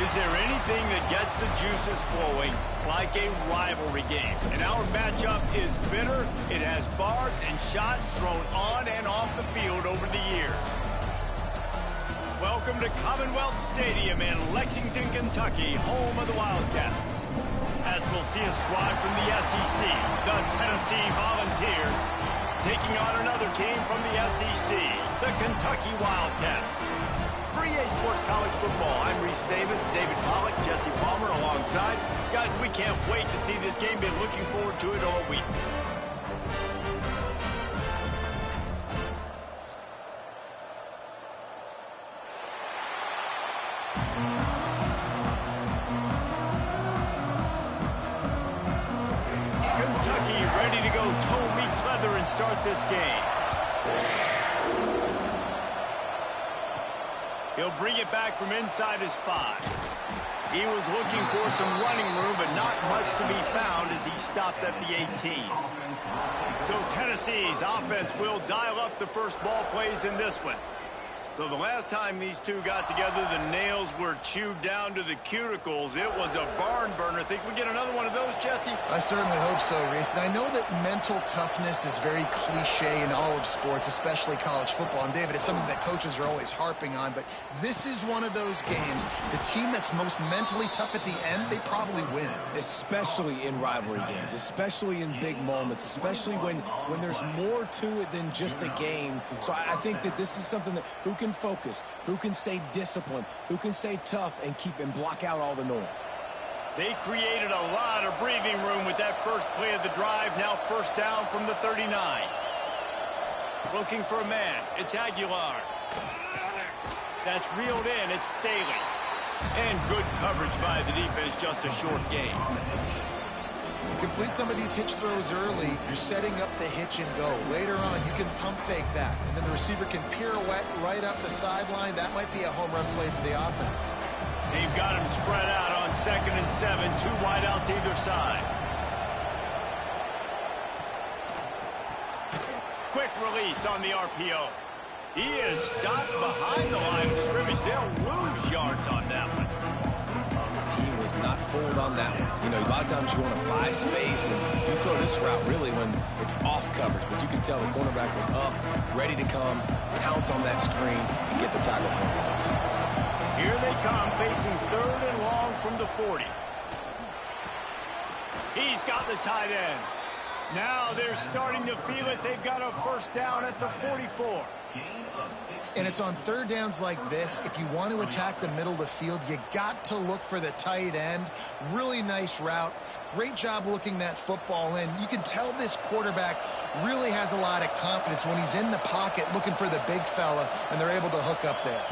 Is there anything that gets the juices flowing like a rivalry game? And our matchup is bitter. It has barbs and shots thrown on and off the field over the years. Welcome to Commonwealth Stadium in Lexington, Kentucky, home of the Wildcats. As we'll see a squad from the SEC, the Tennessee Volunteers, taking on another team from the SEC, the Kentucky Wildcats. For EA Sports College Football, I'm Reese Davis, David Pollack, Jesse Palmer alongside. Guys, we can't wait to see this game. Been looking forward to it all week. Kentucky ready to go toe meets leather and start this game. He'll bring it back from inside his 5. He was looking for some running room, but not much to be found as he stopped at the 18. So Tennessee's offense will dial up the first ball plays in this one. So the last time these two got together, the nails were chewed down to the cuticles. It was a barn burner. Think we get another one of those, Jesse? I certainly hope so, Reese. And I know that mental toughness is very cliche in all of sports, especially college football. And, David, it's something that coaches are always harping on. But this is one of those games. The team that's most mentally tough at the end, they probably win. Especially in rivalry games, especially in big moments, especially when there's more to it than just a game. So I think that this is something that who can focus, who can stay disciplined, who can stay tough and block out all the noise. They created a lot of breathing room with that first play of the drive. Now first down from the 39. Looking for a man. It's Aguilar. That's reeled in. It's Staley. And good coverage by the defense. Just a short gain. Complete some of these hitch throws early. You're setting up the hitch and go. Later on, you can pump fake that. And then the receiver can pirouette right up the sideline. That might be a home run play for the offense. They've got him spread out on 2nd and 7. 2 wide out to either side. Quick release on the RPO. He is stopped behind the line of scrimmage. They'll lose yards on that one. Was not fooled on that one. You know, a lot of times you want to buy space, and you throw this route really when it's off coverage. But you can tell the cornerback was up, ready to come, pounce on that screen, and get the tackle for a loss. Here they come, facing 3rd and long from the 40. He's got the tight end. Now they're starting to feel it. They've got a first down at the 44. And it's on third downs like this. If you want to attack the middle of the field, you got to look for the tight end. Really nice route. Great job looking that football in. You can tell this quarterback really has a lot of confidence when he's in the pocket looking for the big fella, and they're able to hook up there.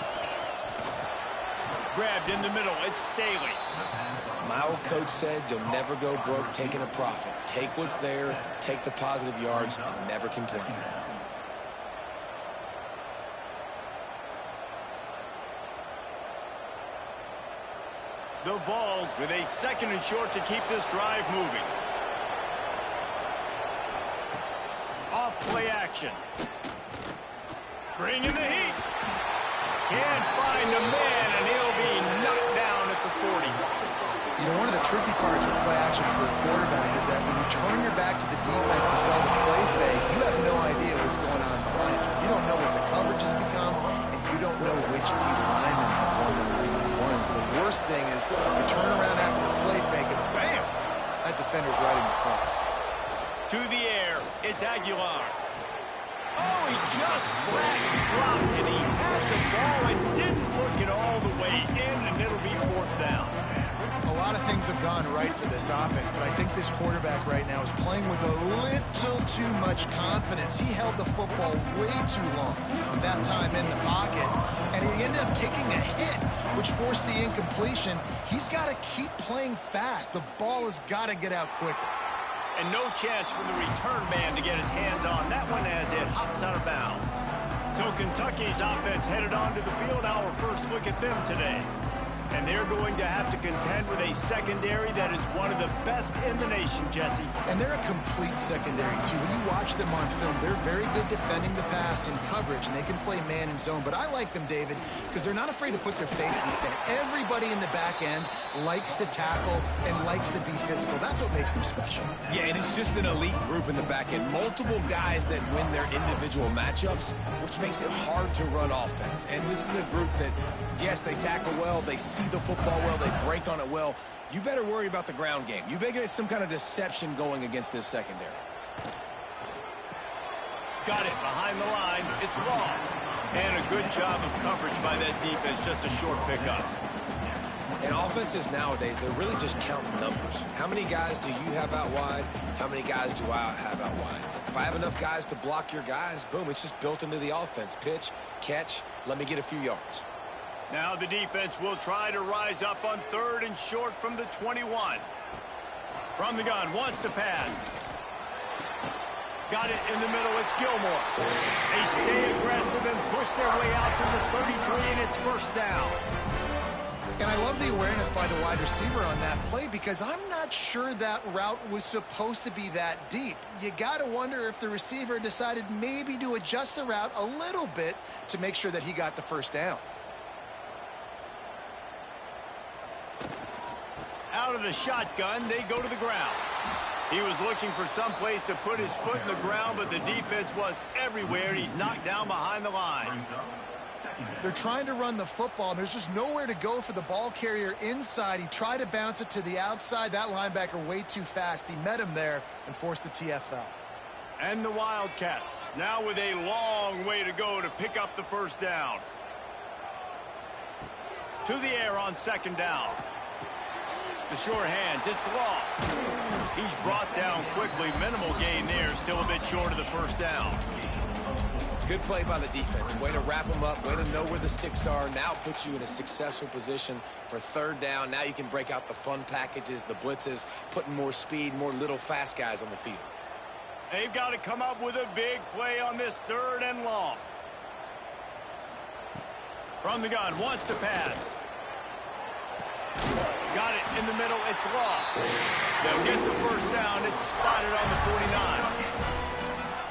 Grabbed in the middle. It's Staley. My old coach said you'll never go broke taking a profit. Take what's there, take the positive yards, and never complain. The Vols with a 2nd and short to keep this drive moving. Off play action. Bringing the heat. Can't find a man, and he'll be knocked down at the 40. You know, one of the tricky parts with play action for a quarterback is that when you turn your back to the defense to sell the play fake, you have no idea what's going on behind you. You don't know what the coverage has become, and you don't know which D linemen have won the one-on-ones. The worst thing is you turn around after the play fake, and bam! That defender's right in your face. To the air, it's Aguilar. Oh, he just flat dropped it. He had the ball and didn't look it all the way in, and it'll be 4th down. A lot of things have gone right for this offense, but I think this quarterback right now is playing with a little too much confidence. He held the football way too long that time in the pocket, and he ended up taking a hit, which forced the incompletion. He's got to keep playing fast. The ball has got to get out quicker. And no chance for the return man to get his hands on that one as it hops out of bounds. So Kentucky's offense headed onto the field. Our first look at them today. And they're going to have to contend with a secondary that is one of the best in the nation, Jesse. And they're a complete secondary, too. When you watch them on film, they're very good defending the pass and coverage, and they can play man and zone. But I like them, David, because they're not afraid to put their face in the fan. Everybody in the back end likes to tackle and likes to be physical. That's what makes them special. Yeah, and it's just an elite group in the back end. Multiple guys that win their individual matchups, which makes it hard to run offense. And this is a group that, yes, they tackle well, they see the football well, they break on it well. You better worry about the ground game. You better get some kind of deception going against this secondary. Got it behind the line. It's wrong. And a good job of coverage by that defense. Just a short pickup. And offenses nowadays, they're really just counting numbers. How many guys do you have out wide? How many guys do I have out wide? If I have enough guys to block your guys, boom, it's just built into the offense. Pitch, catch, let me get a few yards. Now the defense will try to rise up on 3rd and short from the 21. From the gun, wants to pass. Got it in the middle, it's Gilmore. They stay aggressive and push their way out to the 33, and it's first down. And I love the awareness by the wide receiver on that play, because I'm not sure that route was supposed to be that deep. You got to wonder if the receiver decided maybe to adjust the route a little bit to make sure that he got the first down. Out of the shotgun, they go to the ground. He was looking for some place to put his foot in the ground, but the defense was everywhere, and he's knocked down behind the line. They're trying to run the football, and there's just nowhere to go for the ball carrier inside. He tried to bounce it to the outside. That linebacker way too fast. He met him there and forced the TFL. And the Wildcats now with a long way to go to pick up the first down. To the air on 2nd down. The short hands, it's Law. He's brought down quickly. Minimal gain there, still a bit short of the first down. Good play by the defense. Way to wrap them up, way to know where the sticks are. Now puts you in a successful position for 3rd down. Now you can break out the fun packages, the blitzes, putting more speed, more little fast guys on the field. They've got to come up with a big play on this 3rd and long. From the gun, wants to pass. Got it in the middle, it's Law. They'll get the first down. It's spotted on the 49.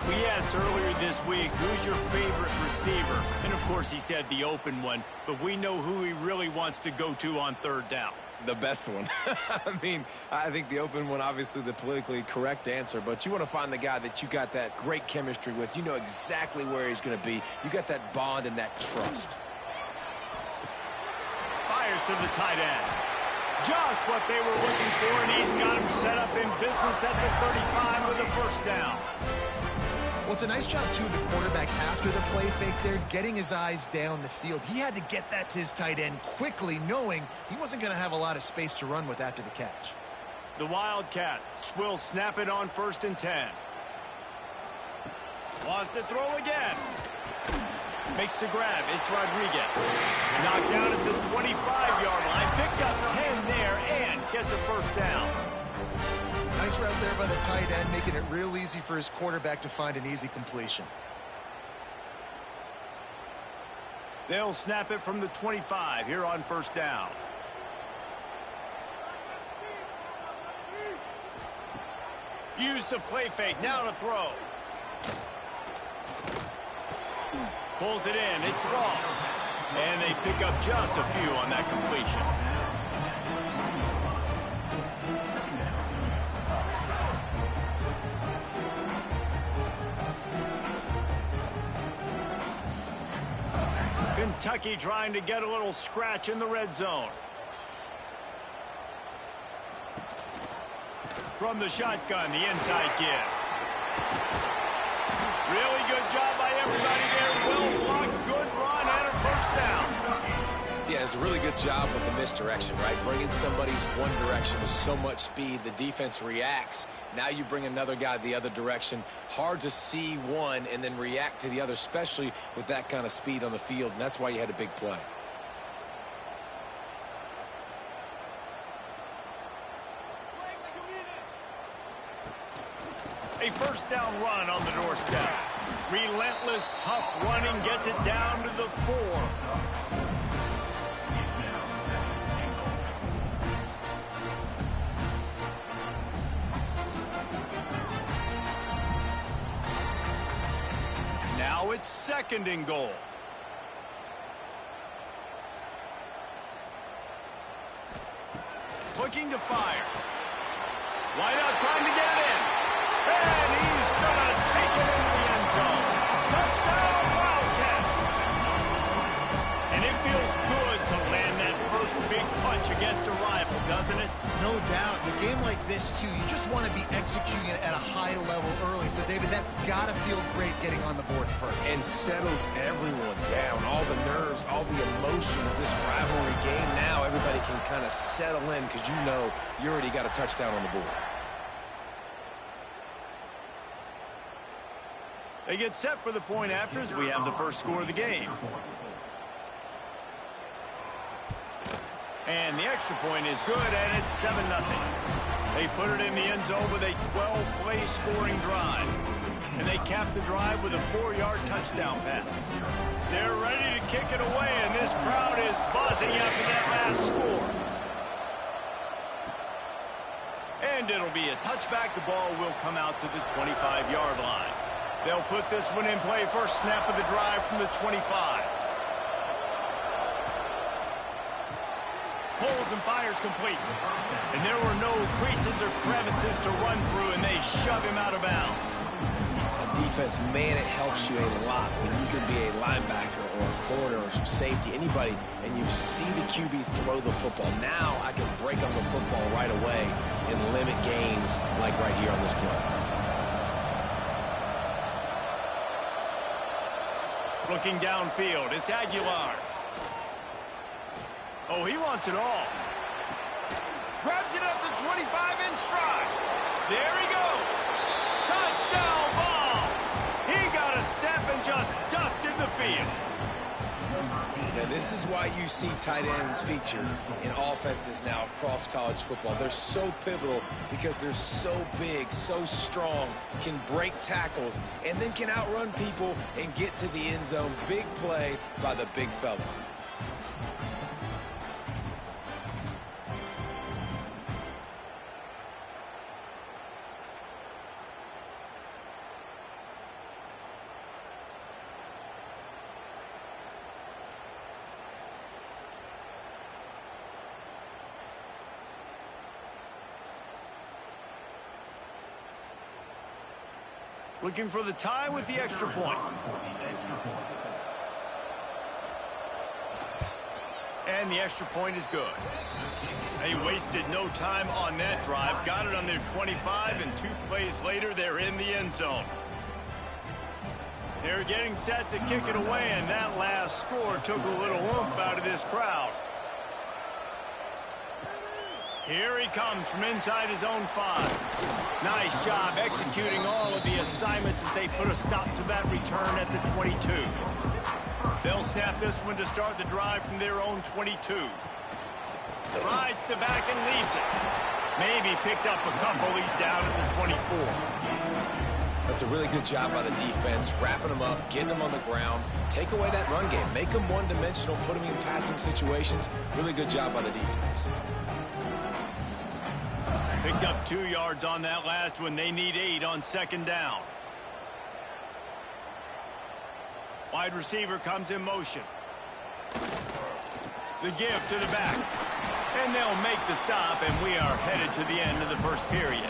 We asked earlier this week, who's your favorite receiver? And, of course, he said the open one, but we know who he really wants to go to on 3rd down. The best one. I mean, I think the open one, obviously the politically correct answer, but you want to find the guy that you got that great chemistry with. You know exactly where he's going to be. You got that bond and that trust. Fires to the tight end. Just what they were looking for, and he's got him set up in business at the 35 with the first down. Well, it's a nice job, too, of the quarterback after the play fake there, getting his eyes down the field. He had to get that to his tight end quickly, knowing he wasn't going to have a lot of space to run with after the catch. The Wildcats will snap it on 1st and 10. Wants to throw again. Makes the grab. It's Rodriguez. Knocked down at the 25-yard line. Picked up 10 there and gets a first down. Nice route there by the tight end, making it real easy for his quarterback to find an easy completion. They'll snap it from the 25 here on 1st down. Use the play fake. Now to throw. Pulls it in. It's wrong. And they pick up just a few on that completion. Kentucky trying to get a little scratch in the red zone. From the shotgun, the inside give. Really good job by everybody there. Well blocked, good run, and a first down. Yeah, it's a really good job with the misdirection, right? Bringing somebody's one direction with so much speed, the defense reacts. Now you bring another guy the other direction. Hard to see one and then react to the other, especially with that kind of speed on the field, and that's why you had a big play. A first down run on the doorstep. Relentless, tough running, gets it down to the 4. It's 2nd and goal. Looking to fire. Wide out trying to get it in. And he's going to take it into the end zone. Touchdown, Wildcats. And it feels good to land that first big punch against a rival, doesn't it? No doubt. In a game like this, too, you just want to be executing it at a high level early. So, David, that's got to feel great getting on the board first. And settles everyone down. All the nerves, all the emotion of this rivalry game. Now everybody can kind of settle in because you know you already got a touchdown on the board. They get set for the point after as we have the first score of the game. And the extra point is good, and it's 7-0. They put it in the end zone with a 12-play scoring drive. And they cap the drive with a 4-yard touchdown pass. They're ready to kick it away, and this crowd is buzzing after that last score. And it'll be a touchback. The ball will come out to the 25-yard line. They'll put this one in play. First snap of the drive from the 25. Pulls and fires complete. And there were no creases or crevices to run through, and they shove him out of bounds. Defense, man, it helps you a lot when you can be a linebacker or a corner or some safety, anybody, and you see the QB throw the football. Now I can break on the football right away and limit gains like right here on this play. Looking downfield, it's Aguilar. Oh, he wants it all. Grabs it at the 25 in stride. There he goes. Touchdown ball. He got a step and just dusted the field. Now, this is why you see tight ends featured in offenses now across college football. They're so pivotal because they're so big, so strong, can break tackles, and then can outrun people and get to the end zone. Big play by the big fella. Looking for the tie with the extra point. And the extra point is good. They wasted no time on that drive. Got it on their 25, and 2 plays later, they're in the end zone. They're getting set to kick it away, and that last score took a little oomph out of this crowd. Here he comes from inside his own 5. Nice job executing all of the assignments as they put a stop to that return at the 22. They'll snap this one to start the drive from their own 22. Rides to back and leaves it. Maybe picked up a couple. He's down at the 24. That's a really good job by the defense, wrapping them up, getting them on the ground, take away that run game, make them one-dimensional, put them in passing situations. Really good job by the defense. Picked up 2 yards on that last one. They need 8 on 2nd down. Wide receiver comes in motion. The give to the back. And they'll make the stop, and we are headed to the end of the first period.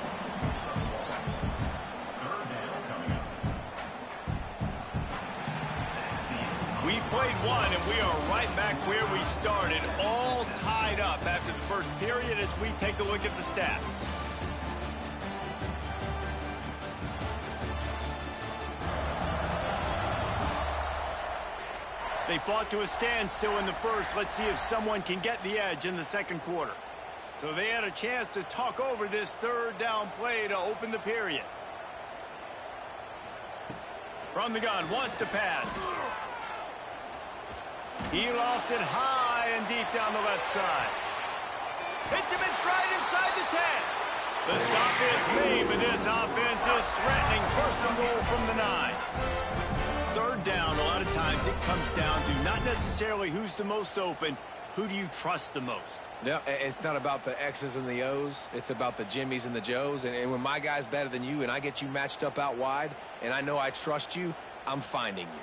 We've played one, and we are right back where we started, all tied up after the first period as we take a look at the stats. They fought to a standstill in the first. Let's see if someone can get the edge in the second quarter. So they had a chance to talk over this 3rd down play to open the period. From the gun, wants to pass. He lofts it high and deep down the left side. Hits him in stride inside the 10. The stop is made, but this offense is threatening. 1st and goal from the 9. 3rd down, a lot of times it comes down to not necessarily who's the most open, who do you trust the most? Yeah, it's not about the X's and the O's. It's about the Jimmys and the Joes. And when my guy's better than you and I get you matched up out wide and I know I trust you, I'm finding you.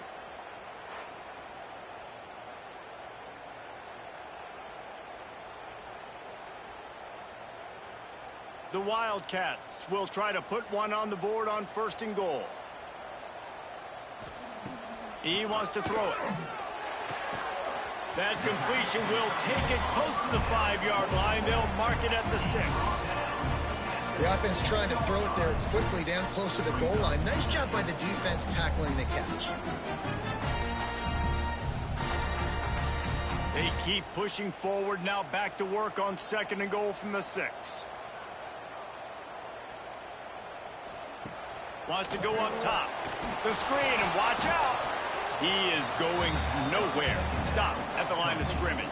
The Wildcats will try to put one on the board on 1st and goal. He wants to throw it. That completion will take it close to the 5-yard line. They'll mark it at the 6. The offense trying to throw it there quickly down close to the goal line. Nice job by the defense tackling the catch. They keep pushing forward. Now back to work on 2nd and goal from the 6. Wants to go up top. The screen, and watch out. He is going nowhere. Stop at the line of scrimmage.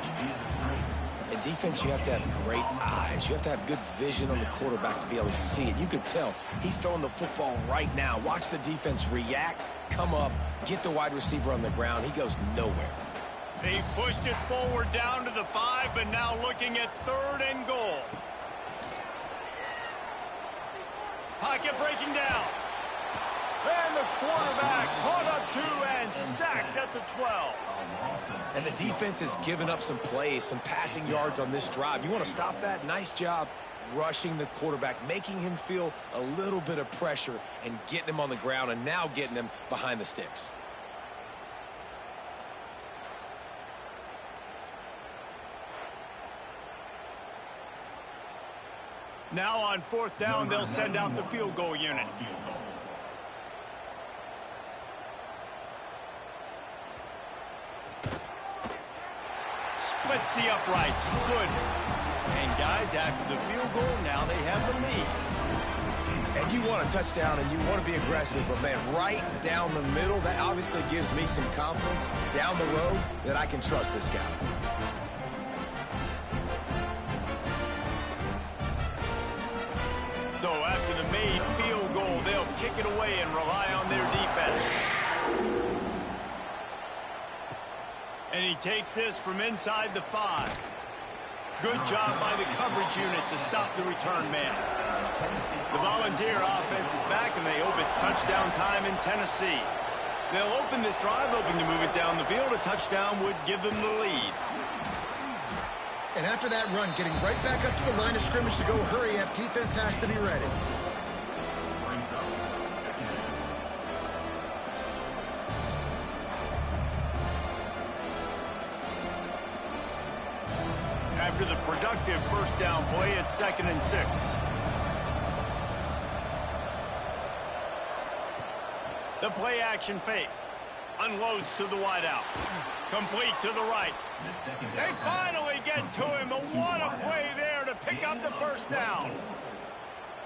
In defense, you have to have great eyes. You have to have good vision on the quarterback to be able to see it. You could tell he's throwing the football right now. Watch the defense react, come up, get the wide receiver on the ground. He goes nowhere. They pushed it forward down to the 5, but now looking at 3rd and goal. Pocket breaking down. And the quarterback caught up to and sacked at the 12. And the defense has given up some plays, some passing yards on this drive. You want to stop that? Nice job rushing the quarterback, making him feel a little bit of pressure and getting him on the ground and now getting him behind the sticks. Now on 4th down, they'll send out the field goal unit. Splits the uprights. Good. And guys, after the field goal, now they have the lead. And you want a touchdown and you want to be aggressive, but man, right down the middle, that obviously gives me some confidence down the road that I can trust this guy. So after the made field goal, they'll kick it away and rely on their defense. And he takes this from inside the 5. Good job by the coverage unit to stop the return man. The Volunteer offense is back, and they hope it's touchdown time in Tennessee. They'll open this drive, hoping to move it down the field. A touchdown would give them the lead. And after that run, getting right back up to the line of scrimmage to go hurry up, defense has to be ready. After the productive 1st down play, it's 2nd and 6. The play action fake. Unloads to the wideout. Complete to the right. They finally get to him, but what a play there to pick up the 1st down.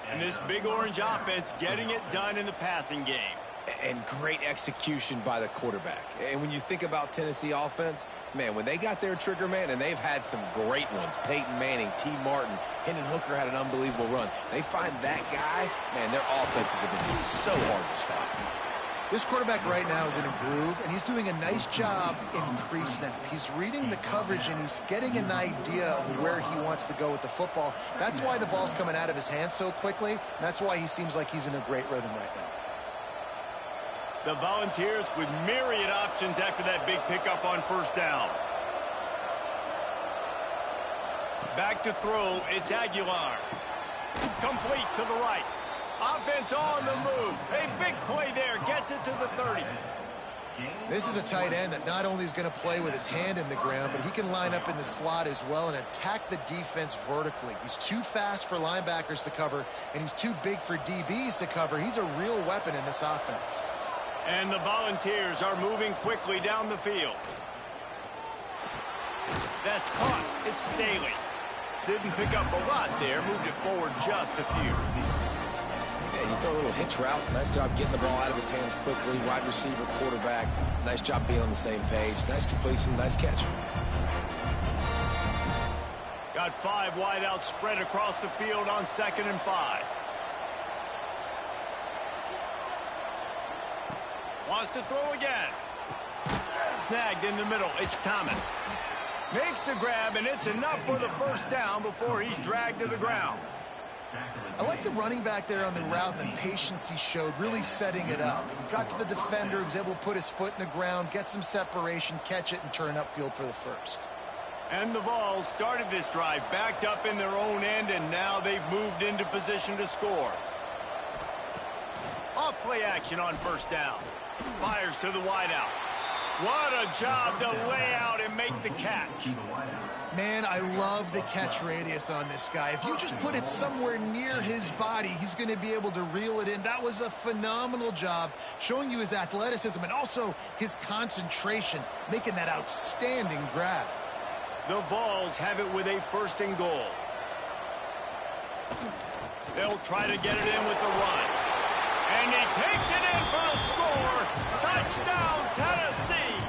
And this Big Orange offense getting it done in the passing game. And great execution by the quarterback. And when you think about Tennessee offense, man, when they got their trigger man, and they've had some great ones, Peyton Manning, T. Martin, Hendon Hooker had an unbelievable run. They find that guy, man, their offenses have been so hard to stop. This quarterback right now is in a groove, and he's doing a nice job in pre-snap. He's reading the coverage, and he's getting an idea of where he wants to go with the football. That's why the ball's coming out of his hands so quickly, and that's why he seems like he's in a great rhythm right now. The Volunteers with myriad options after that big pickup on 1st down. Back to throw, it's Aguilar. Complete to the right. Offense on the move. A big play there. Gets it to the 30. This is a tight end that not only is going to play with his hand in the ground, but he can line up in the slot as well and attack the defense vertically. He's too fast for linebackers to cover, and he's too big for DBs to cover. He's a real weapon in this offense. And the Volunteers are moving quickly down the field. That's caught. It's Staley. Didn't pick up a lot there. Moved it forward just a few. And you throw a little hitch route. Nice job getting the ball out of his hands quickly. Wide receiver, quarterback. Nice job being on the same page. Nice completion, nice catch. Got 5 wideouts spread across the field on 2nd and 5. Wants to throw again. Snagged in the middle. It's Thomas. Makes the grab, and it's enough for the 1st down before he's dragged to the ground. I like the running back there on the route and the patience he showed, really setting it up. He got to the defender, he was able to put his foot in the ground, get some separation, catch it, and turn upfield for the 1st. And the Vols started this drive backed up in their own end, and now they've moved into position to score. Off play action on first down. Fires to the wideout. What a job to lay out and make the catch. Man, I love the catch radius on this guy. If you just put it somewhere near his body, he's going to be able to reel it in. That was a phenomenal job, showing you his athleticism and also his concentration, making that outstanding grab. The Vols have it with a 1st and goal. They'll try to get it in with the run. And he takes it in for the score. Touchdown, Tennessee.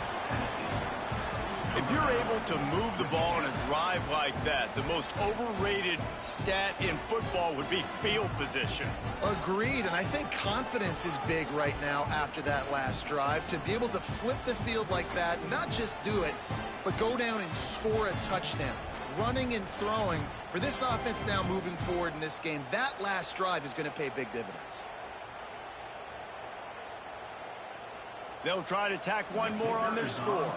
If you're able to move the ball in a drive like that, the most overrated stat in football would be field position. Agreed, and I think confidence is big right now after that last drive. To be able to flip the field like that, not just do it, but go down and score a touchdown. Running and throwing for this offense now moving forward in this game, that last drive is going to pay big dividends. They'll try to tack one more on their score.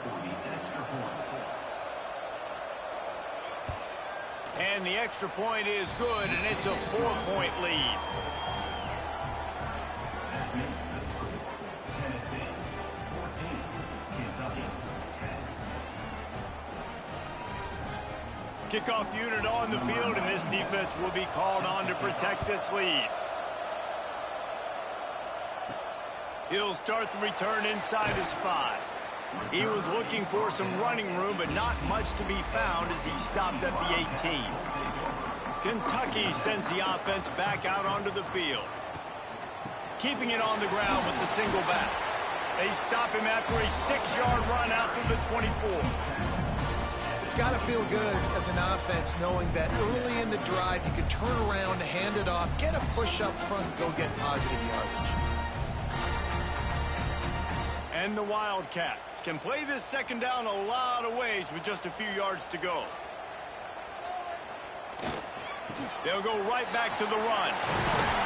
And the extra point is good, and it's a 4-point lead. Tennessee 14, Kentucky 10. Kickoff unit on the field, and this defense will be called on to protect this lead. He'll start the return inside his 5. He was looking for some running room, but not much to be found as he stopped at the 18. Kentucky sends the offense back out onto the field. Keeping it on the ground with the single back. They stop him after a 6-yard run out to the 24. It's got to feel good as an offense knowing that early in the drive you can turn around, hand it off, get a push up front, go get positive yardage. And the Wildcats can play this second down a lot of ways with just a few yards to go. They'll go right back to the run.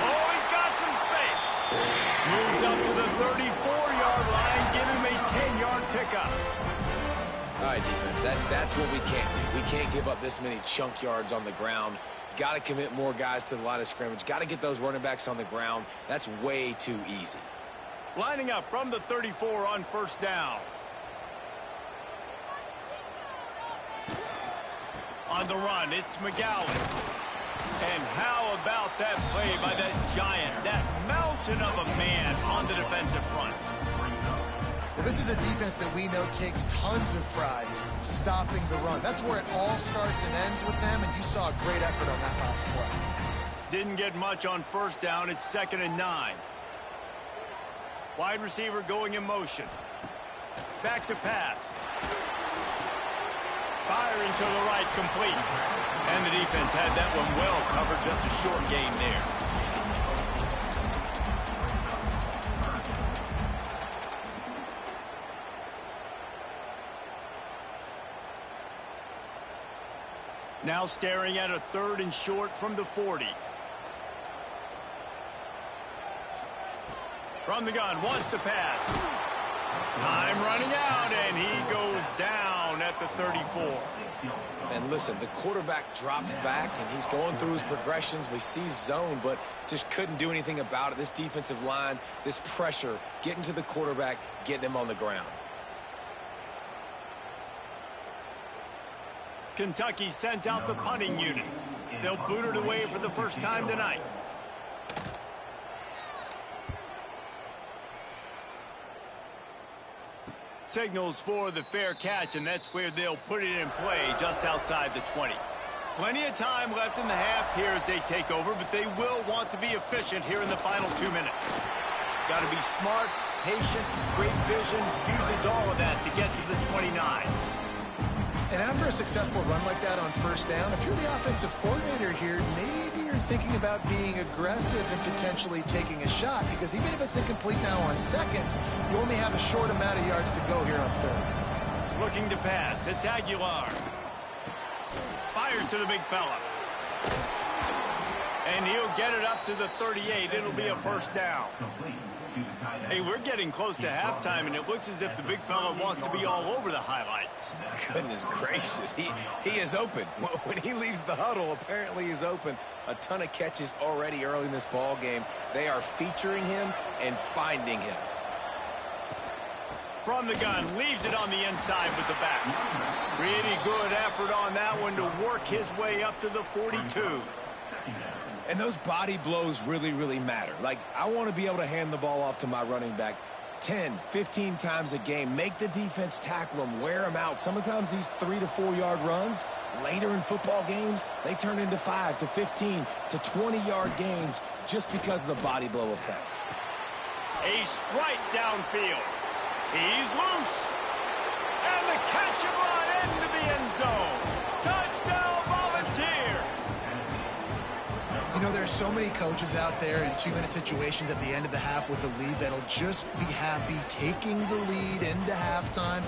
Oh, he's got some space. Moves up to the 34-yard line, give him a 10-yard pickup. All right, defense, that's what we can't do. We can't give up this many chunk yards on the ground. Got to commit more guys to the line of scrimmage. Got to get those running backs on the ground. That's way too easy. Lining up from the 34 on first down. On the run, it's McGowan. And how about that play by that giant, that mountain of a man on the defensive front? Well, this is a defense that we know takes tons of pride stopping the run. That's where it all starts and ends with them, and you saw a great effort on that last play. Didn't get much on first down. It's 2nd and 9. Wide receiver going in motion. Back to pass. Firing to the right, complete. And the defense had that one well covered, just a short gain there. Now staring at a 3rd and short from the 40. From the gun, wants to pass. Time running out, and he goes down at the 34. And listen, the quarterback drops back, and he's going through his progressions. We see zone, but just couldn't do anything about it. This defensive line, this pressure, getting to the quarterback, getting him on the ground. Kentucky sends out the punting unit. They'll boot it away for the first time tonight. Signals for the fair catch, and that's where they'll put it in play just outside the 20. Plenty of time left in the half here as they take over, but they will want to be efficient here in the final 2 minutes. Got to be smart, patient, great vision, uses all of that to get to the 29. And after a successful run like that on first down, if you're the offensive coordinator here, maybe you're thinking about being aggressive and potentially taking a shot, because even if it's incomplete now on second, you only have a short amount of yards to go here on third. Looking to pass, it's Aguilar. Fires to the big fella. And he'll get it up to the 38. It'll be a first down. Hey, we're getting close to halftime, and it looks as if the big fella wants to be all over the highlights. Goodness gracious, he is open. When he leaves the huddle, apparently he's open. A ton of catches already early in this ball game. They are featuring him and finding him. From the gun, leaves it on the inside with the back. Pretty good effort on that one to work his way up to the 42. And those body blows really, really matter. Like, I want to be able to hand the ball off to my running back 10, 15 times a game. Make the defense tackle them, wear them out. Sometimes these 3 to 4 yard runs, later in football games, they turn into 5 to 15 to 20 yard gains just because of the body blow effect. A strike downfield. He's loose. And the catch and run into the end zone. Touchdown, Volunteers. You know, there are so many coaches out there in 2-minute situations at the end of the half with the lead that'll just be happy taking the lead into halftime.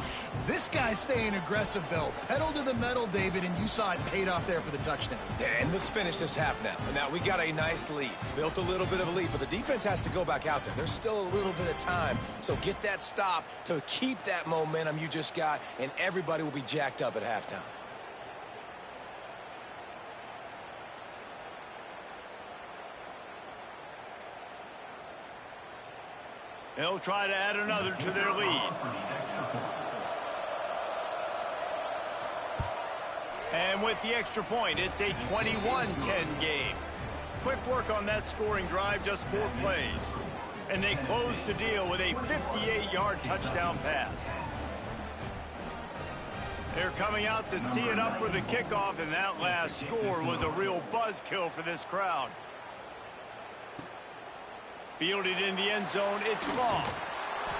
This guy's staying aggressive, though. Pedal to the metal, David, and you saw it paid off there for the touchdown. And let's finish this half now. And now we got a nice lead. Built a little bit of a lead, but the defense has to go back out there. There's still a little bit of time. So get that stop to keep that momentum you just got, and everybody will be jacked up at halftime. They'll try to add another to their lead. And with the extra point, it's a 21-10 game. Quick work on that scoring drive, just 4 plays. And they close the deal with a 58-yard touchdown pass. They're coming out to tee it up for the kickoff, and that last score was a real buzzkill for this crowd. Fielded in the end zone, it's long.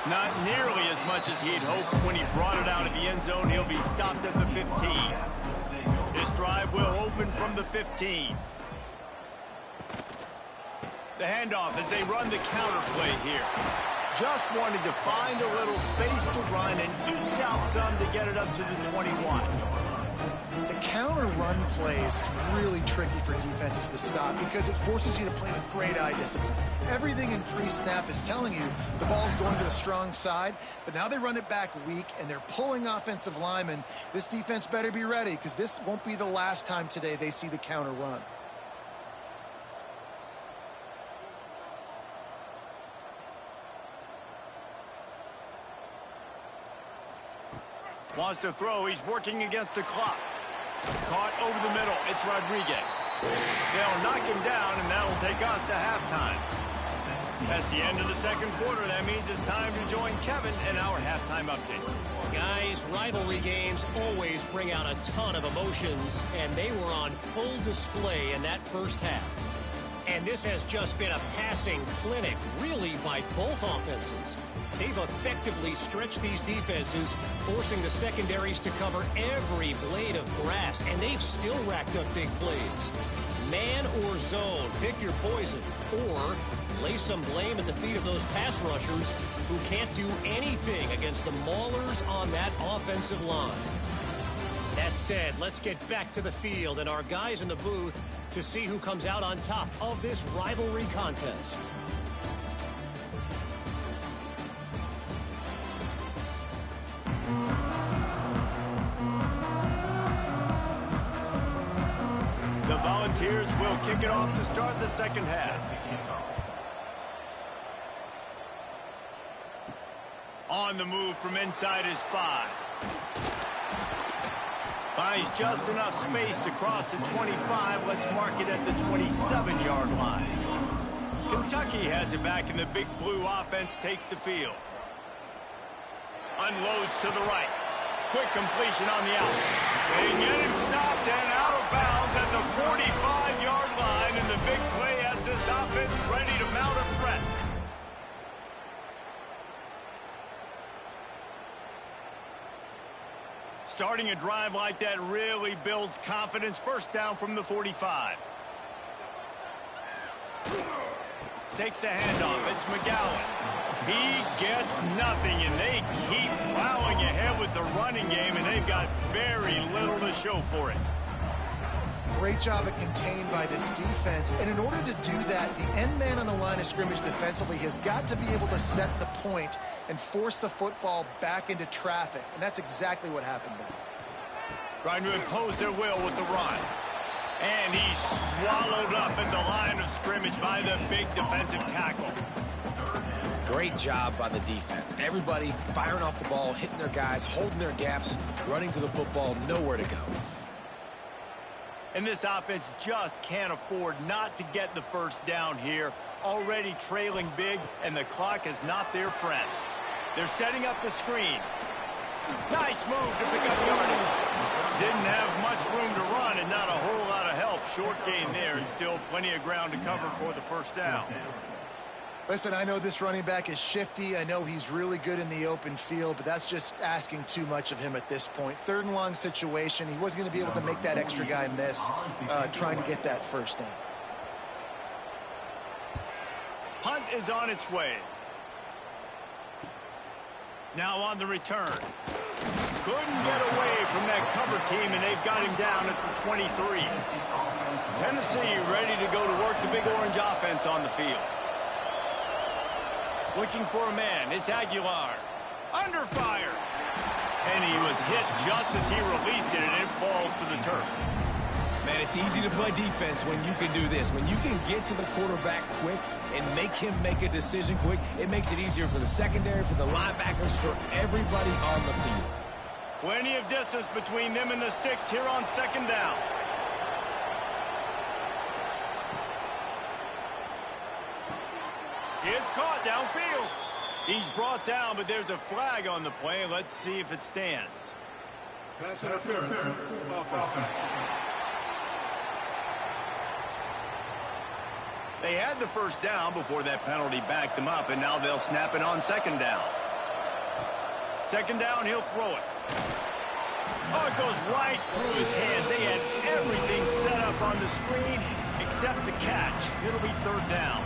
Not nearly as much as he'd hoped. When he brought it out of the end zone, he'll be stopped at the 15. This drive will open from the 15. The handoff as they run the counter play here. Just wanted to find a little space to run and ekes out some to get it up to the 21. The counter run play is really tricky for defenses to stop because it forces you to play with great eye discipline. Everything in pre-snap is telling you the ball's going to the strong side, but now they run it back weak and they're pulling offensive linemen. This defense better be ready because this won't be the last time today they see the counter run. Wants to throw, he's working against the clock. Caught over the middle, it's Rodriguez. They'll knock him down, and that'll take us to halftime. That's the end of the second quarter. That means it's time to join Kevin in our halftime update. Guys, rivalry games always bring out a ton of emotions, and they were on full display in that first half. And this has just been a passing clinic, really, by both offenses. They've effectively stretched these defenses, forcing the secondaries to cover every blade of grass, and they've still racked up big plays. Man or zone, pick your poison, or lay some blame at the feet of those pass rushers who can't do anything against the maulers on that offensive line. That said, let's get back to the field and our guys in the booth to see who comes out on top of this rivalry contest. The Volunteers will kick it off to start the second half. On the move from inside is 5. Finds just enough space to cross the 25. Let's mark it at the 27-yard line. Kentucky has it back, and the Big Blue offense takes the field. Unloads to the right. Quick completion on the out. They get him stopped and out of bounds at the 45-yard line, and the big play has this offense ready to mount a threat. Starting a drive like that really builds confidence. First down from the 45. Takes the handoff. It's McGowan. He gets nothing, and they keep plowing ahead with the running game, and they've got very little to show for it. Great job of contained by this defense. And in order to do that, the end man on the line of scrimmage defensively has got to be able to set the point and force the football back into traffic. And that's exactly what happened there. Trying to impose their will with the run. And he's swallowed up at the line of scrimmage by the big defensive tackle. Great job by the defense. Everybody firing off the ball, hitting their guys, holding their gaps, running to the football, nowhere to go. And this offense just can't afford not to get the first down here. Already trailing big, and the clock is not their friend. They're setting up the screen. Nice move to pick up yardage. Didn't have much room to run and not a whole lot of help. Short gain there and still plenty of ground to cover for the first down. Listen, I know this running back is shifty. I know he's really good in the open field, but that's just asking too much of him at this point. Third and long situation. He wasn't going to be able to make that extra guy miss trying to get that first down. Punt is on its way. Now on the return. Couldn't get away from that cover team, and they've got him down at the 23. Tennessee ready to go to work the Big Orange offense on the field. Looking for a man. It's Aguilar. Under fire. And he was hit just as he released it, and it falls to the turf. Man, it's easy to play defense when you can do this. When you can get to the quarterback quick and make him make a decision quick, it makes it easier for the secondary, for the linebackers, for everybody on the field. Plenty of distance between them and the sticks here on second down. It's caught downfield. He's brought down, but there's a flag on the play. Let's see if it stands. Pass interference. Offense. They had the first down before that penalty backed them up, and now they'll snap it on second down. Second down, he'll throw it. Oh, it goes right through his hands. They had everything set up on the screen except the catch. It'll be third down.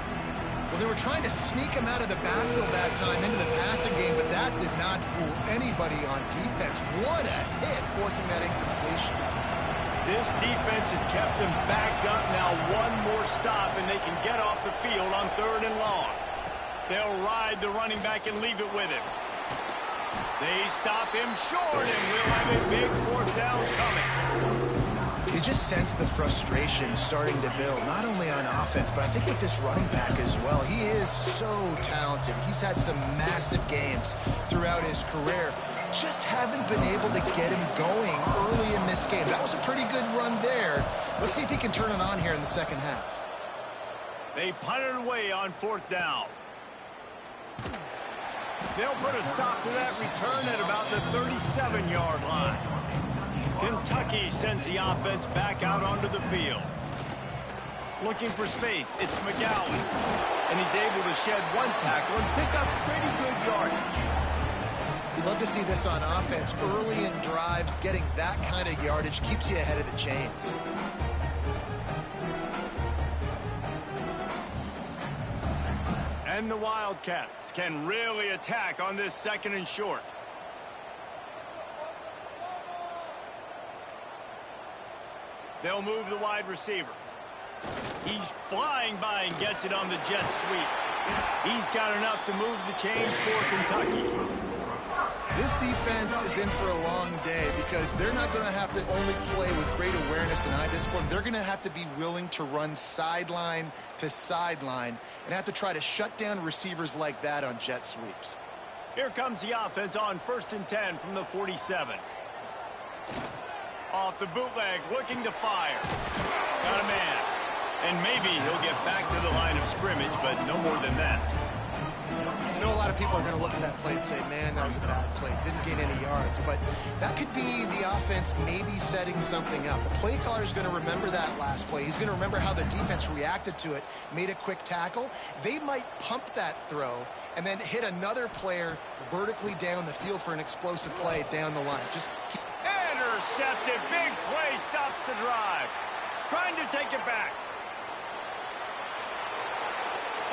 Well, they were trying to sneak him out of the backfield that time into the passing game, but that did not fool anybody on defense. What a hit, forcing that incompletion. This defense has kept them backed up. Now one more stop, and they can get off the field on third and long. They'll ride the running back and leave it with him. They stop him short, and we'll have a big fourth down coming. You just sense the frustration starting to build, not only on offense, but I think with this running back as well. He is so talented. He's had some massive games throughout his career. Just haven't been able to get him going early in this game. That was a pretty good run there. Let's see if he can turn it on here in the second half. They punted away on fourth down. They'll put a stop to that return at about the 37-yard line. Kentucky sends the offense back out onto the field. Looking for space, it's McGowan. And he's able to shed one tackle and pick up pretty good yardage. You'd love to see this on offense. Early in drives, getting that kind of yardage keeps you ahead of the chains. And the Wildcats can really attack on this second and short. They'll move the wide receiver. He's flying by and gets it on the jet sweep. He's got enough to move the chains for Kentucky. This defense is in for a long day because they're not going to have to only play with great awareness and eye discipline. They're going to have to be willing to run sideline to sideline and have to try to shut down receivers like that on jet sweeps. Here comes the offense on 1st and 10 from the 47. Off the bootleg, looking to fire. Got a man. And maybe he'll get back to the line of scrimmage, but no more than that. I know a lot of people are going to look at that play and say, man, that was a bad play. Didn't gain any yards. But that could be the offense maybe setting something up. The play caller is going to remember that last play. He's going to remember how the defense reacted to it, made a quick tackle. They might pump that throw and then hit another player vertically down the field for an explosive play down the line. Just keep... Intercepted. Big play stops the drive. Trying to take it back.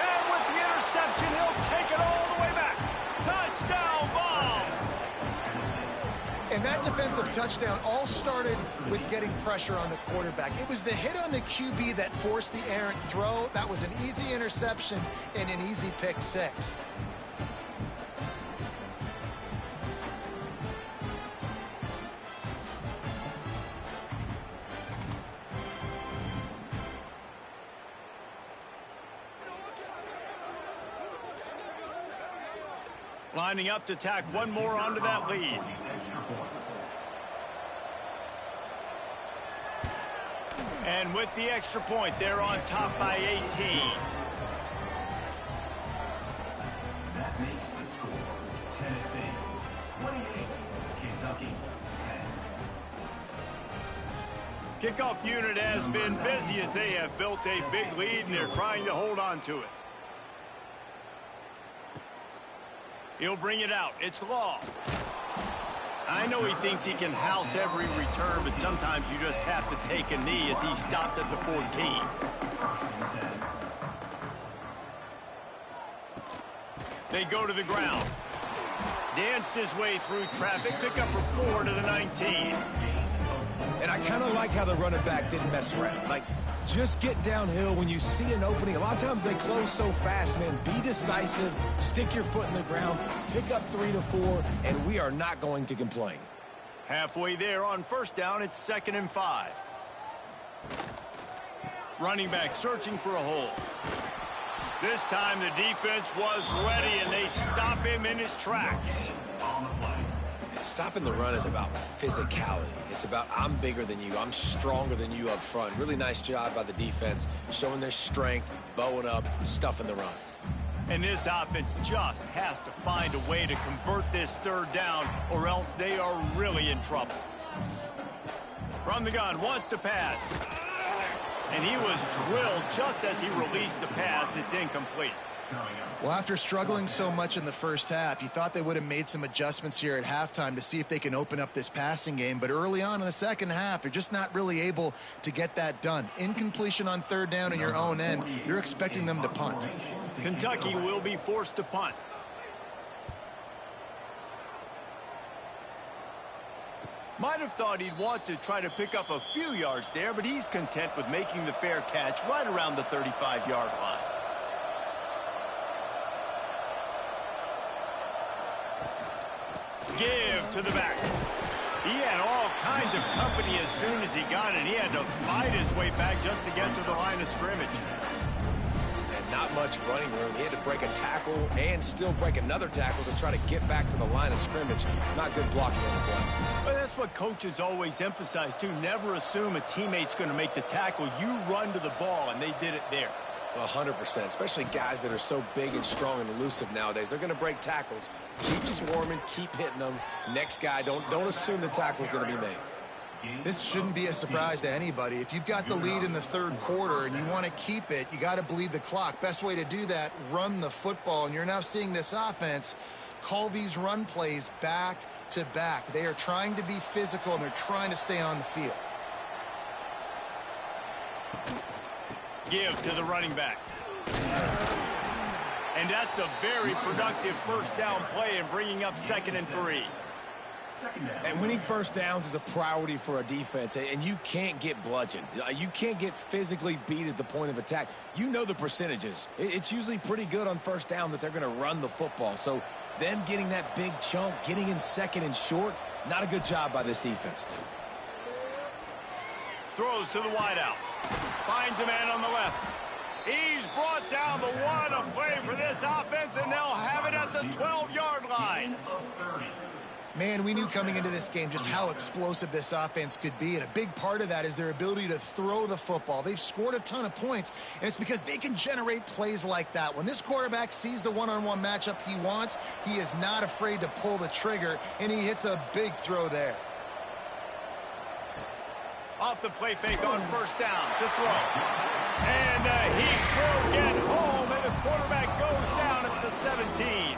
And with the interception, he'll take it all the way back. Touchdown, Vols! And that defensive touchdown all started with getting pressure on the quarterback. It was the hit on the QB that forced the errant throw. That was an easy interception and an easy pick six. Lining up to tack one more onto that lead. And with the extra point, they're on top by 18. That makes the score Tennessee 28, Kentucky 10. Kickoff unit has been busy as they have built a big lead, and they're trying to hold on to it. He'll bring it out. It's Law. I know he thinks he can house every return, but sometimes you just have to take a knee as he stopped at the 14. They go to the ground. Danced his way through traffic. Pick up a 4 to the 19. And I kind of like how the running back didn't mess around. Like, just get downhill when you see an opening. A lot of times they close so fast, man. Be decisive, stick your foot in the ground, pick up 3 to 4, and we are not going to complain. Halfway there on first down, it's 2nd and 5. Running back searching for a hole. This time the defense was ready, and they stop him in his tracks. Stopping the run is about physicality. It's about I'm bigger than you. I'm stronger than you up front. Really nice job by the defense, showing their strength, bowing up, stuffing the run. And this offense just has to find a way to convert this 3rd down, or else they are really in trouble. From the gun, wants to pass. And he was drilled just as he released the pass. It's incomplete. Well, after struggling so much in the first half, you thought they would have made some adjustments here at halftime to see if they can open up this passing game. But early on in the second half, they're just not really able to get that done. Incompletion on 3rd down in your own end, you're expecting them to punt. Kentucky will be forced to punt. Might have thought he'd want to try to pick up a few yards there, but he's content with making the fair catch right around the 35-yard line. Give to the back. He had all kinds of company as soon as he got it. He had to fight his way back just to get to the line of scrimmage. And not much running room. He had to break a tackle and still break another tackle to try to get back to the line of scrimmage. Not good blocking on the play. But that's what coaches always emphasize, too. Never assume a teammate's going to make the tackle. You run to the ball, and they did it there. 100%, especially guys that are so big and strong and elusive nowadays. They're going to break tackles. Keep swarming, keep hitting them. Next guy, don't assume the tackle's going to be made. This shouldn't be a surprise to anybody. If you've got the lead in the 3rd quarter and you want to keep it, you got to bleed the clock. Best way to do that, run the football. And you're now seeing this offense call these run plays back to back. They are trying to be physical, and they're trying to stay on the field. Give to the running back. And that's a very productive 1st down play and bringing up 2nd and 3. And winning 1st downs is a priority for a defense, and you can't get bludgeoned. You can't get physically beat at the point of attack. You know the percentages. It's usually pretty good on 1st down that they're going to run the football. So them getting that big chunk, getting in 2nd and short, not a good job by this defense. Throws to the wideout. Finds a man on the left. He's brought down the one. A play for this offense, and they'll have it at the 12-yard line. Man, we knew coming into this game just how explosive this offense could be, and a big part of that is their ability to throw the football. They've scored a ton of points, and it's because they can generate plays like that. When this quarterback sees the one-on-one matchup he wants, he is not afraid to pull the trigger, and he hits a big throw there. Off the play fake on 1st down to throw. And he will get home, and the quarterback goes down at the 17.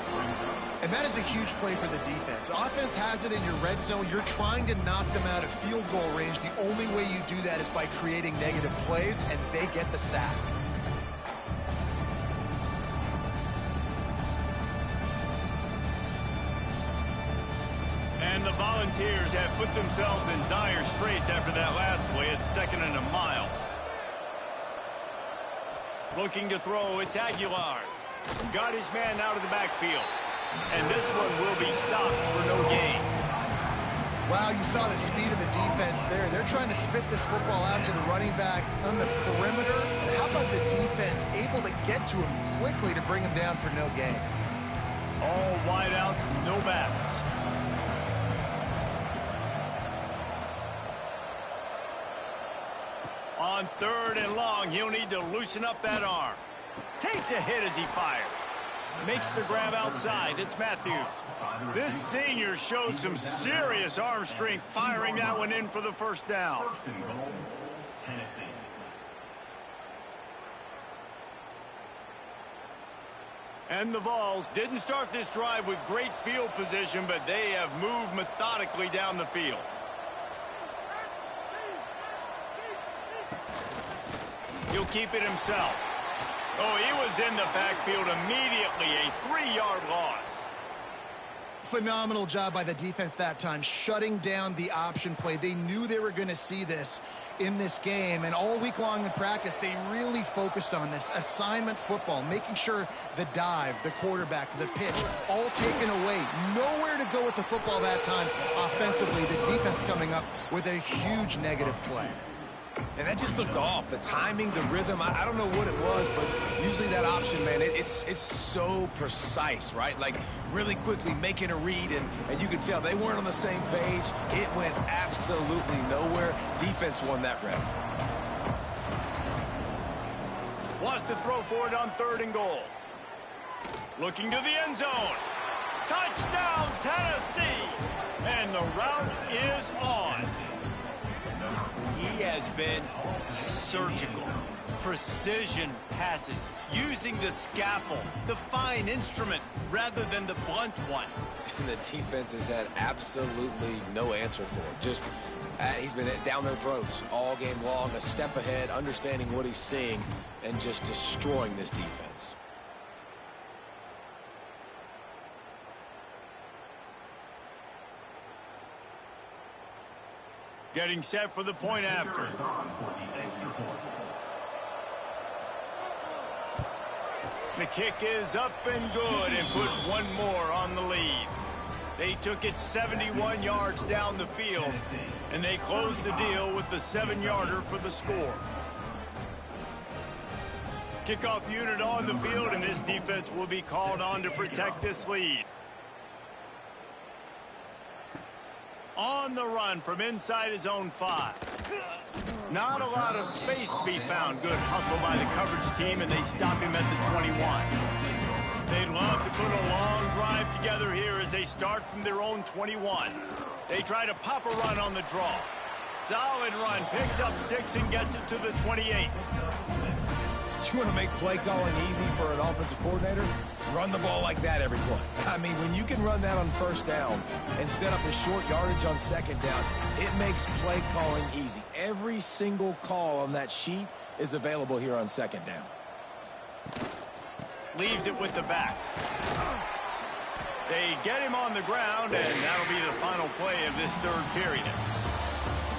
And that is a huge play for the defense. Offense has it in your red zone. You're trying to knock them out of field goal range. The only way you do that is by creating negative plays, and they get the sack. And the Volunteers put themselves in dire straits after that last play at 2nd and a mile. Looking to throw, it's Aguilar. Got his man out of the backfield. And this one will be stopped for no gain. Wow, you saw the speed of the defense there. They're trying to spit this football out to the running back on the perimeter. And how about the defense able to get to him quickly to bring him down for no gain? All wideouts, no backs. On 3rd and long, he'll need to loosen up that arm. Takes a hit as he fires. Makes the grab outside. It's Matthews. This senior shows some serious arm strength firing that one in for the first down. First and goal, Tennessee. And the Vols didn't start this drive with great field position, but they have moved methodically down the field. He'll keep it himself. Oh, he was in the backfield immediately. A 3-yard loss. Phenomenal job by the defense that time, shutting down the option play. They knew they were going to see this in this game, and all week long in practice, they really focused on this assignment football, making sure the dive, the quarterback, the pitch, all taken away. Nowhere to go with the football that time offensively. The defense coming up with a huge negative play. And that just looked off. The timing, the rhythm, I don't know what it was, but usually that option, man, it's so precise, right? Like really quickly making a read, and you could tell they weren't on the same page. It went absolutely nowhere. Defense won that rep. Wants to throw for it on 3rd and goal. Looking to the end zone. Touchdown, Tennessee! And the route is on. He has been surgical. Precision passes, using the scalpel, the fine instrument, rather than the blunt one. And the defense has had absolutely no answer for it. Just, he's been down their throats all game long, a step ahead, understanding what he's seeing, and just destroying this defense. Getting set for the point after. The kick is up and good and put one more on the lead. They took it 71 yards down the field, and they closed the deal with the 7-yarder for the score. Kickoff unit on the field, and this defense will be called on to protect this lead. On the run from inside his own 5. Not a lot of space to be found. Good hustle by the coverage team, and they stop him at the 21. They'd love to put a long drive together here as they start from their own 21. They try to pop a run on the draw. Solid run, picks up 6 and gets it to the 28. You want to make play calling easy for an offensive coordinator? Run the ball like that every play. I mean, when you can run that on 1st down and set up the short yardage on 2nd down, it makes play calling easy. Every single call on that sheet is available here on 2nd down. Leaves it with the back. They get him on the ground, and that'll be the final play of this 3rd period.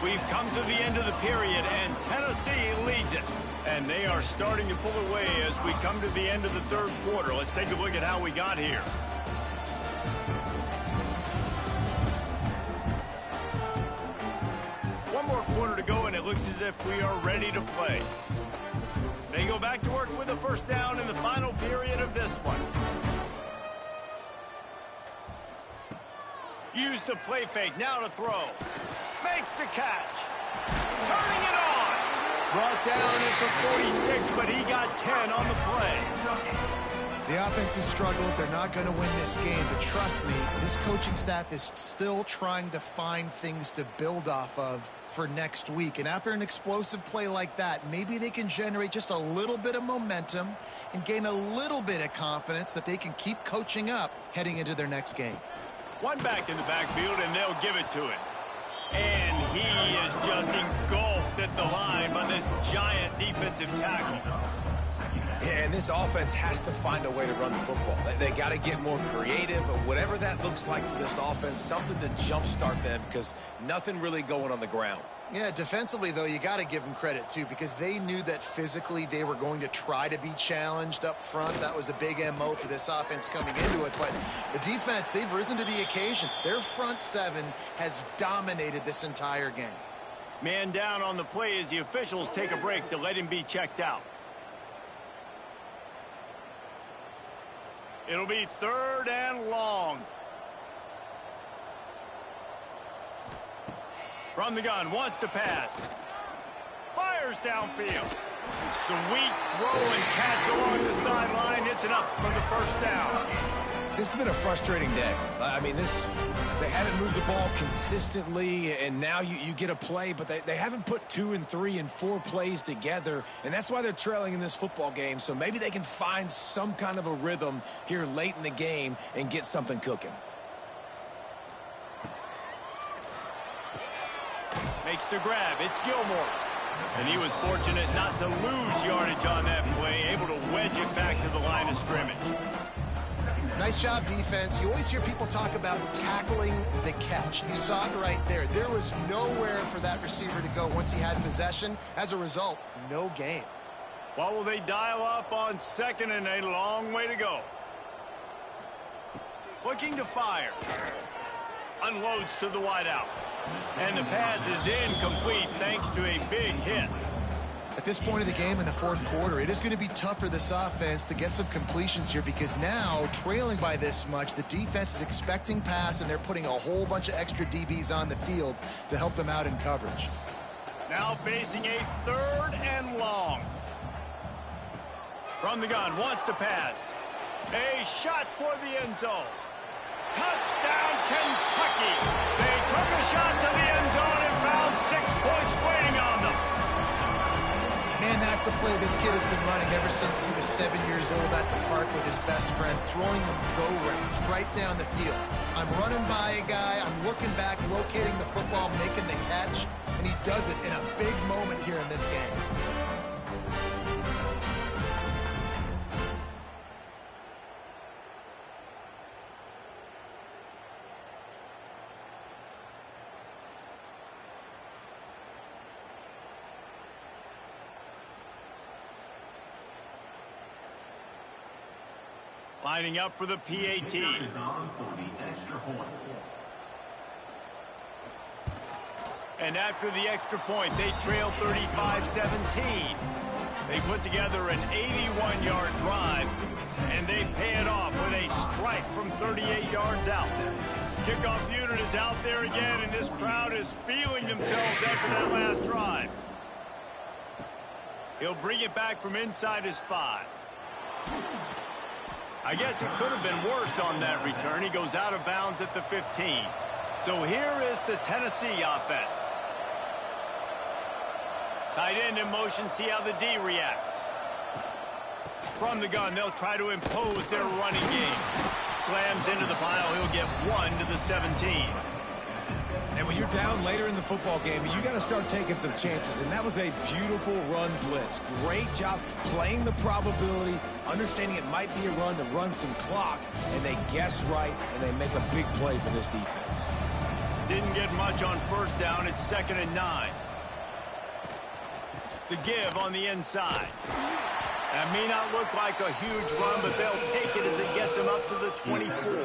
We've come to the end of the period, and Tennessee leads it. And they are starting to pull away as we come to the end of the 3rd quarter. Let's take a look at how we got here. One more quarter to go, and it looks as if we are ready to play. They go back to work with a 1st down in the final period of this one. Use the play fake, now to throw. Makes the catch. Turning it on. Brought down at the 46, but he got 10 on the play. The offense has struggled. They're not going to win this game, but trust me, this coaching staff is still trying to find things to build off of for next week. And after an explosive play like that, maybe they can generate just a little bit of momentum and gain a little bit of confidence that they can keep coaching up heading into their next game. One back in the backfield, and they'll give it to him. And he is just engulfed at the line by this giant defensive tackle. And this offense has to find a way to run the football. They got to get more creative, or whatever that looks like for this offense, something to jumpstart them, because nothing really going on the ground. Yeah, defensively, though, you got to give them credit, too, because they knew that physically they were going to try to be challenged up front. That was a big MO for this offense coming into it. But the defense, they've risen to the occasion. Their front seven has dominated this entire game. Man down on the play as the officials take a break to let him be checked out. It'll be 3rd and long. From the gun, wants to pass. Fires downfield. Sweet throw and catch along the sideline. It's enough for the first down. This has been a frustrating day. I mean, they haven't moved the ball consistently, and now you get a play, but they haven't put 2 and 3 and 4 plays together, and that's why they're trailing in this football game. So maybe they can find some kind of a rhythm here late in the game and get something cooking. Makes the grab. It's Gilmore. And he was fortunate not to lose yardage on that play, able to wedge it back to the line of scrimmage. Nice job, defense. You always hear people talk about tackling the catch. You saw it right there. There was nowhere for that receiver to go once he had possession. As a result, no gain. What will they dial up on 2nd and a long way to go? Looking to fire. Unloads to the wideout. And the pass is incomplete thanks to a big hit. At this point of the game in the 4th quarter, it is going to be tough for this offense to get some completions here, because now, trailing by this much, the defense is expecting pass, and they're putting a whole bunch of extra DBs on the field to help them out in coverage. Now facing a 3rd and long. From the gun, wants to pass. A shot toward the end zone. Touchdown, Kentucky. They took a shot to the end zone and found 6 points waiting on them. Man, that's a play this kid has been running ever since he was 7 years old at the park with his best friend, throwing them go routes right down the field. I'm running by a guy, I'm looking back, locating the football, making the catch, and he does it in a big moment here in this game. Lining up for the PAT. Is on for the extra point. And after the extra point, they trail 35-17. They put together an 81-yard drive, and they pay it off with a strike from 38 yards out. Kickoff unit is out there again, and this crowd is feeling themselves after that last drive. He'll bring it back from inside his 5. I guess it could have been worse on that return. He goes out of bounds at the 15. So here is the Tennessee offense. Tight end in motion, see how the D reacts. From the gun, they'll try to impose their running game. Slams into the pile, he'll get 1 to the 17. And when you're down later in the football game, you got to start taking some chances. And that was a beautiful run blitz. Great job playing the probability, understanding it might be a run to run some clock. And they guess right, and they make a big play for this defense. Didn't get much on 1st down. It's 2nd and 9. The give on the inside. That may not look like a huge run, but they'll take it as it gets them up to the 24.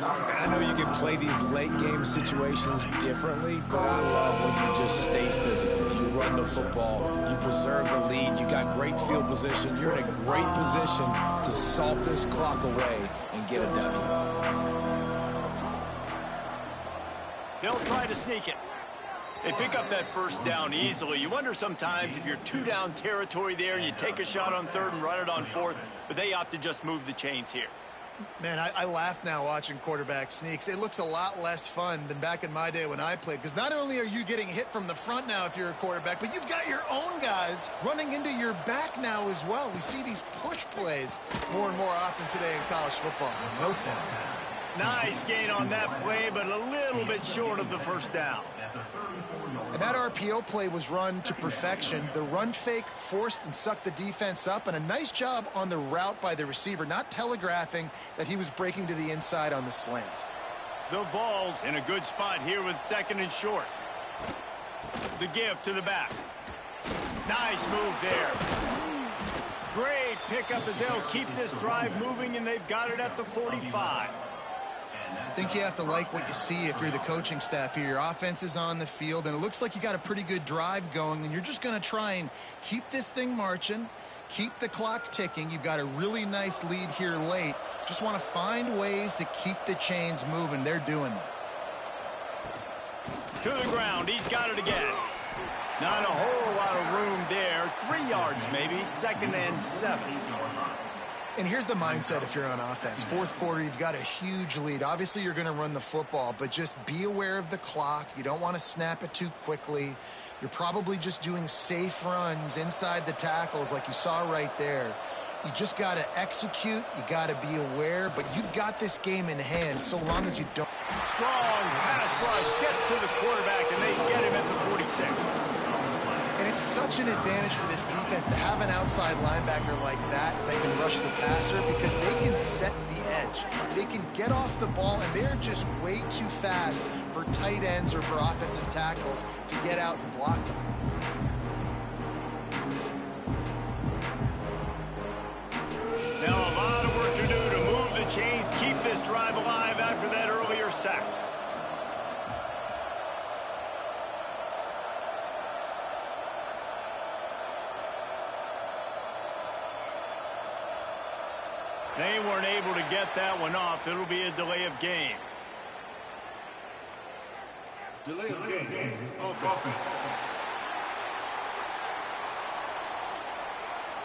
I know you can play these late game situations differently, but I love when you just stay physical. You run the football, you preserve the lead, you got great field position, you're in a great position to salt this clock away and get a W. They'll try to sneak it. They pick up that 1st down easily. You wonder sometimes if you're 2-down territory there and you take a shot on 3rd and run it on 4th, but they opt to just move the chains here. Man, I laugh now watching quarterback sneaks. It looks a lot less fun than back in my day when I played, because not only are you getting hit from the front now if you're a quarterback, but you've got your own guys running into your back now as well. We see these push plays more and more often today in college football. No fun. Nice gain on that play, but a little bit short of the 1st down. And that RPO play was run to perfection. The run fake forced and sucked the defense up, and a nice job on the route by the receiver, not telegraphing that he was breaking to the inside on the slant. The Vols in a good spot here with 2nd and short. The give to the back. Nice move there. Great pickup as they'll keep this drive moving, and they've got it at the 45. I think you have to like what you see if you're the coaching staff here. Your offense is on the field, and it looks like you got a pretty good drive going, and you're just going to try and keep this thing marching, keep the clock ticking. You've got a really nice lead here late. Just want to find ways to keep the chains moving. They're doing that. To the ground. He's got it again. Not a whole lot of room there. 3 yards maybe. 2nd and 7. And here's the mindset if you're on offense. 4th quarter, you've got a huge lead. Obviously, you're going to run the football, but just be aware of the clock. You don't want to snap it too quickly. You're probably just doing safe runs inside the tackles like you saw right there. You just got to execute. You got to be aware, but you've got this game in hand so long as you don't. Strong pass rush gets to the quarterback, and they get him at the 46. And it's such an advantage for this defense to have an outside linebacker like that can rush the passer because they can set the edge. They can get off the ball, and they're just way too fast for tight ends or for offensive tackles to get out and block them. Now a lot of work to do to move the chains, keep this drive alive after that earlier sack. They weren't able to get that one off. It'll be a delay of game. Delay of game. Offense.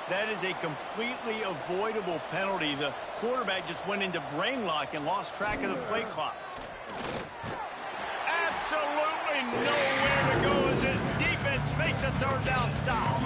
That is a completely avoidable penalty. The quarterback just went into brain lock and lost track of the play clock. Absolutely nowhere to go as this defense makes a 3rd down stop.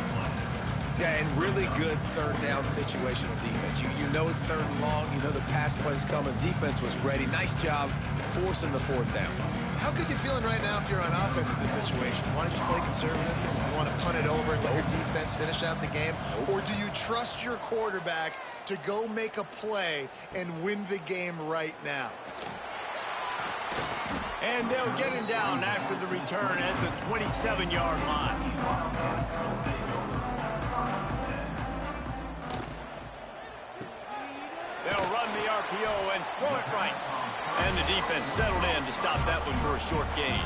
Yeah, and really good 3rd down situational defense. You know it's 3rd and long. You know the pass play's coming. Defense was ready. Nice job forcing the 4th down. So how good you feeling right now if you're on offense in this situation? You want to just play conservative? You want to punt it over and let your defense finish out the game? Or do you trust your quarterback to go make a play and win the game right now? And they'll get him down after the return at the 27-yard line. They'll run the RPO and throw it right. And the defense settled in to stop that one for a short gain.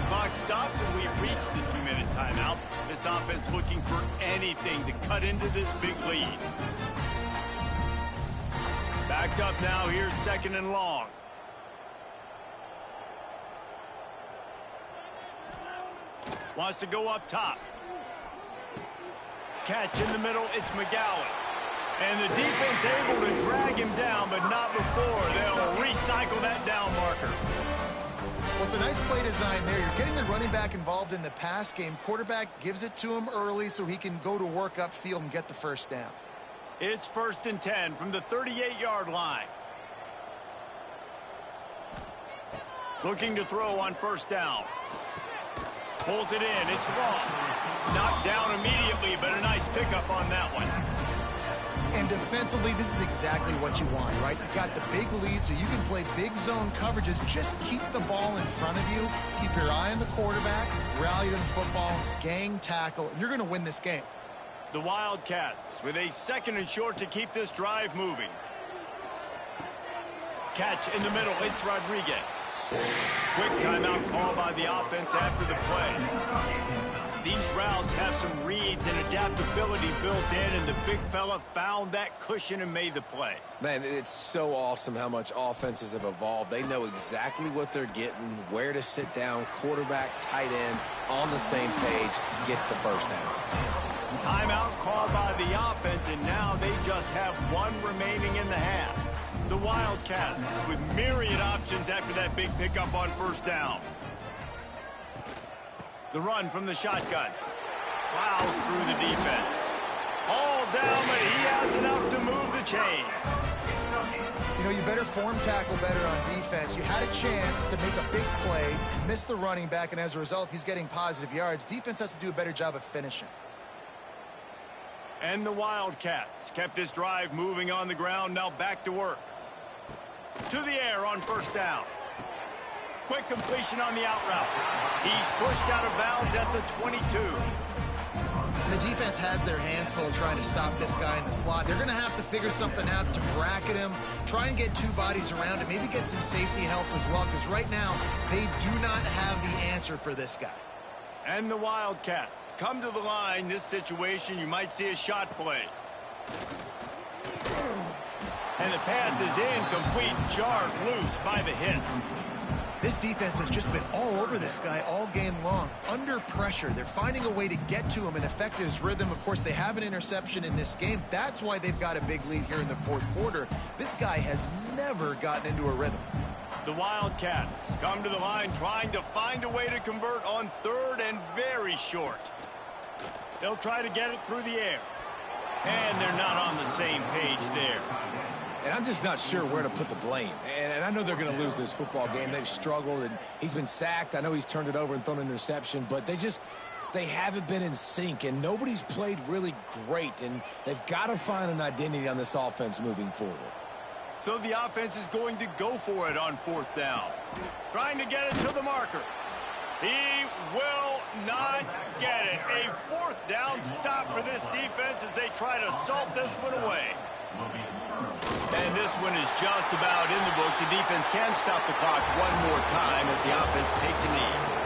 Clock stops and we've reached the 2-minute timeout. This offense looking for anything to cut into this big lead. Backed up now, here's 2nd and long. Wants to go up top. Catch in the middle, it's McGowan. And the defense able to drag him down, but not before. They'll recycle that down marker. Well, it's a nice play design there. You're getting the running back involved in the pass game. Quarterback gives it to him early so he can go to work upfield and get the 1st down. It's 1st and 10 from the 38-yard line. Looking to throw on 1st down. Pulls it in. It's long. Knocked down immediately, but a nice pickup on that one. And defensively, this is exactly what you want, right? You got the big lead, so you can play big zone coverages. Just keep the ball in front of you. Keep your eye on the quarterback. Rally to the football. Gang tackle. And you're going to win this game. The Wildcats with a 2nd and short to keep this drive moving. Catch in the middle. It's Rodriguez. Quick timeout call by the offense after the play. These routes have some reads and adaptability built in, and the big fella found that cushion and made the play. Man, it's so awesome how much offenses have evolved. They know exactly what they're getting, where to sit down, quarterback, tight end, on the same page, gets the 1st down. Timeout called by the offense, and now they just have one remaining in the half. The Wildcats with myriad options after that big pickup on 1st down. The run from the shotgun. Plows through the defense. All down, but he has enough to move the chains. You know, you better form tackle better on defense. You had a chance to make a big play, miss the running back, and as a result, he's getting positive yards. Defense has to do a better job of finishing. And the Wildcats kept this drive moving on the ground, now back to work. To the air on first down. Quick completion on the out route. He's pushed out of bounds at the 22. The defense has their hands full trying to stop this guy in the slot. They're going to have to figure something out to bracket him, try and get two bodies around him, maybe get some safety help as well, because right now they do not have the answer for this guy. And the Wildcats come to the line. This situation, you might see a shot play. And the pass is incomplete, jarred loose by the hit. This defense has just been all over this guy all game long. Under pressure, they're finding a way to get to him and affect his rhythm. Of course, they have an interception in this game. That's why they've got a big lead here in the fourth quarter. This guy has never gotten into a rhythm. The Wildcats come to the line trying to find a way to convert on third and very short. They'll try to get it through the air. And they're not on the same page there. And I'm just not sure where to put the blame. And I know they're going to lose this football game. They've struggled, and he's been sacked. I know he's turned it over and thrown an interception, but they haven't been in sync, and nobody's played really great, and they've got to find an identity on this offense moving forward. So the offense is going to go for it on fourth down. Trying to get it to the marker. He will not get it. A fourth down stop for this defense as they try to salt this one away. And this one is just about in the books. The defense can stop the clock one more time as the offense takes a knee.